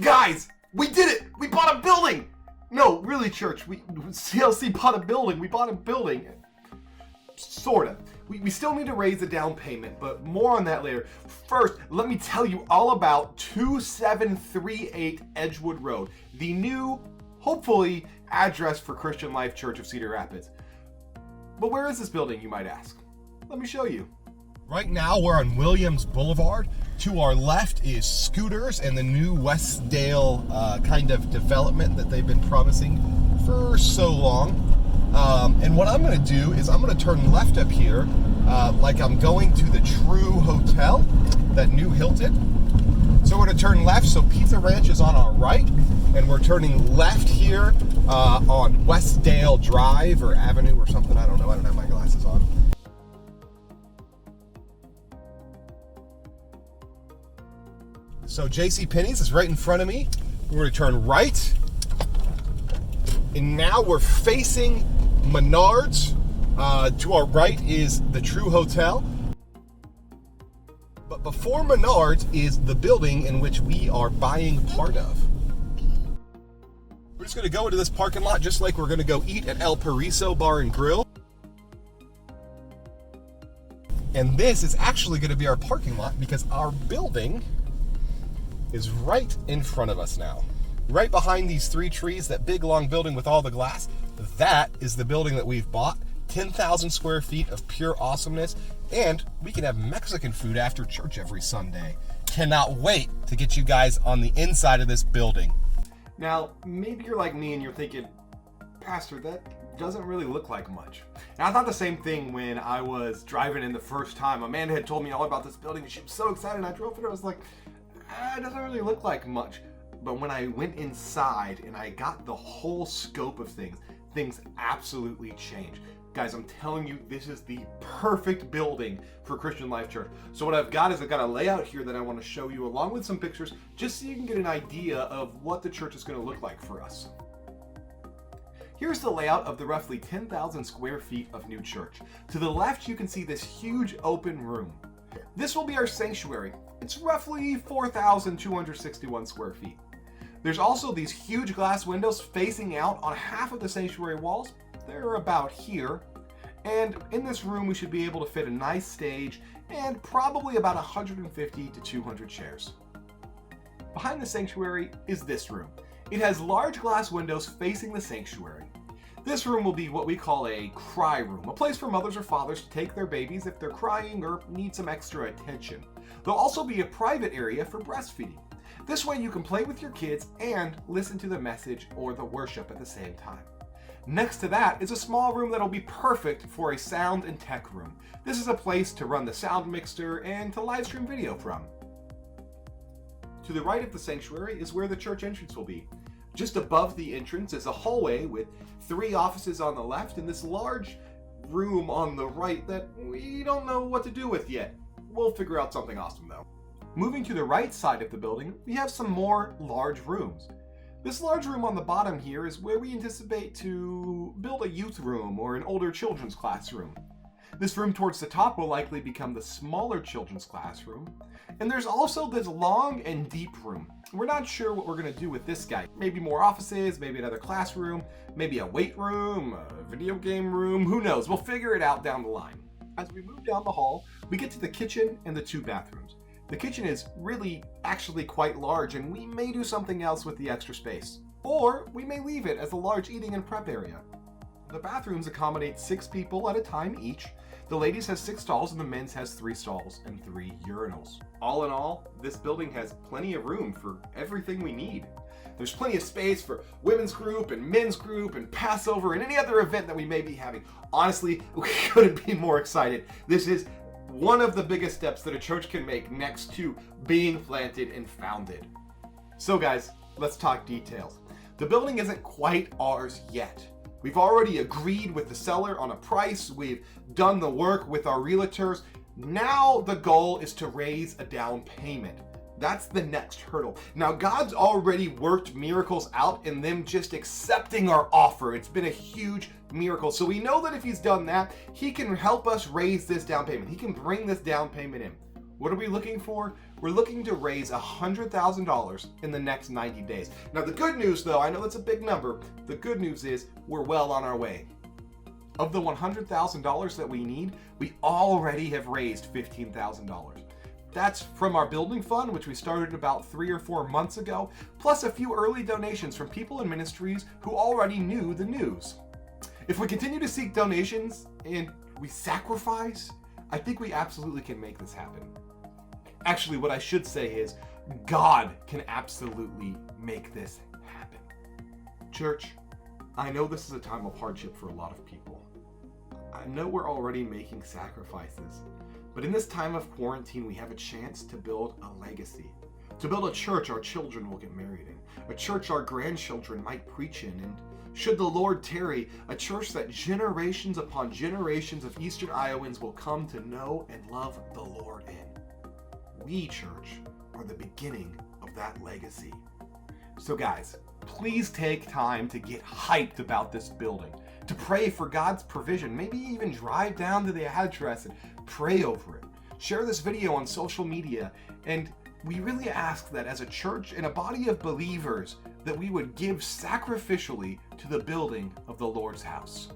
Guys, we did it! We bought a building! No, really, church, CLC bought a building. We bought a building. Sort of. We still need to raise the down payment, but more on that later. First, let me tell you all about 2738 Edgewood Road, the new, hopefully, address for Christian Life Church of Cedar Rapids. But where is this building, you might ask? Let me show you. Right now, we're on Williams Boulevard. To our left is Scooters and the new Westdale kind of development that they've been promising for so long. And what I'm going to do is I'm going to turn left up here like I'm going to the True Hotel, that new Hilton. So we're going to turn left, so Pizza Ranch is on our right, and we're turning left here on Westdale Drive or Avenue or something. I don't know. I don't have my glasses on. So JCPenney's is right in front of me. We're going to turn right. And now we're facing Menards. To our right is the True Hotel. But before Menards is the building in which we are buying part of. We're just going to go into this parking lot just like we're going to go eat at El Pariso Bar and Grill. And this is actually going to be our parking lot because our building is right in front of us now. Right behind these three trees, that big long building with all the glass, that is the building that we've bought. 10,000 square feet of pure awesomeness, and we can have Mexican food after church every Sunday. Cannot wait to get you guys on the inside of this building. Now, maybe you're like me and you're thinking, Pastor, that doesn't really look like much. And I thought the same thing when I was driving in the first time. Amanda had told me all about this building and she was so excited, and I drove it. I was like, it doesn't really look like much. But when I went inside and I got the whole scope of things, things absolutely changed. Guys, I'm telling you, this is the perfect building for Christian Life Church. So what I've got is I've got a layout here that I want to show you along with some pictures, just so you can get an idea of what the church is going to look like for us. Here's the layout of the roughly 10,000 square feet of new church. To the left, you can see this huge open room. This will be our sanctuary. It's roughly 4,261 square feet. There's also these huge glass windows facing out on half of the sanctuary walls. They're about here. And in this room, we should be able to fit a nice stage and probably about 150 to 200 chairs. Behind the sanctuary is this room. It has large glass windows facing the sanctuary. This room will be what we call a cry room, a place for mothers or fathers to take their babies if they're crying or need some extra attention. There'll also be a private area for breastfeeding. This way you can play with your kids and listen to the message or the worship at the same time. Next to that is a small room that'll be perfect for a sound and tech room. This is a place to run the sound mixer and to live stream video from. To the right of the sanctuary is where the church entrance will be. Just above the entrance is a hallway with 3 offices on the left and this large room on the right that we don't know what to do with yet. We'll figure out something awesome though. Moving to the right side of the building, we have some more large rooms. This large room on the bottom here is where we anticipate to build a youth room or an older children's classroom. This room towards the top will likely become the smaller children's classroom. And there's also this long and deep room. We're not sure what we're going to do with this guy. Maybe more offices, maybe another classroom, maybe a weight room, a video game room, who knows? We'll figure it out down the line. As we move down the hall, we get to the kitchen and the 2 bathrooms. The kitchen is really actually quite large, and we may do something else with the extra space. Or we may leave it as a large eating and prep area. The bathrooms accommodate 6 people at a time each. The ladies has 6 stalls and the men's has 3 stalls and 3 urinals. All in all, this building has plenty of room for everything we need. There's plenty of space for women's group and men's group and Passover and any other event that we may be having. Honestly, we couldn't be more excited. This is one of the biggest steps that a church can make next to being planted and founded. So guys, let's talk details. The building isn't quite ours yet. We've already agreed with the seller on a price. We've done the work with our realtors. Now the goal is to raise a down payment. That's the next hurdle. Now God's already worked miracles out in them just accepting our offer. It's been a huge miracle. So we know that if he's done that, he can help us raise this down payment. He can bring this down payment in. What are we looking for? We're looking to raise $100,000 in the next 90 days. Now the good news though, I know that's a big number, the good news is we're well on our way. Of the $100,000 that we need, we already have raised $15,000. That's from our building fund, which we started about 3 or 4 months ago, plus a few early donations from people and ministries who already knew the news. If we continue to seek donations and we sacrifice, I think we absolutely can make this happen. Actually, what I should say is, God can absolutely make this happen. Church, I know this is a time of hardship for a lot of people. I know we're already making sacrifices, but in this time of quarantine, we have a chance to build a legacy. To build a church our children will get married in, a church our grandchildren might preach in, and should the Lord tarry, a church that generations upon generations of Eastern Iowans will come to know and love the Lord in. We, church, are the beginning of that legacy. So guys, please take time to get hyped about this building, to pray for God's provision, maybe even drive down to the address and pray over it. Share this video on social media, and we really ask that as a church and a body of believers that we would give sacrificially to the building of the Lord's house.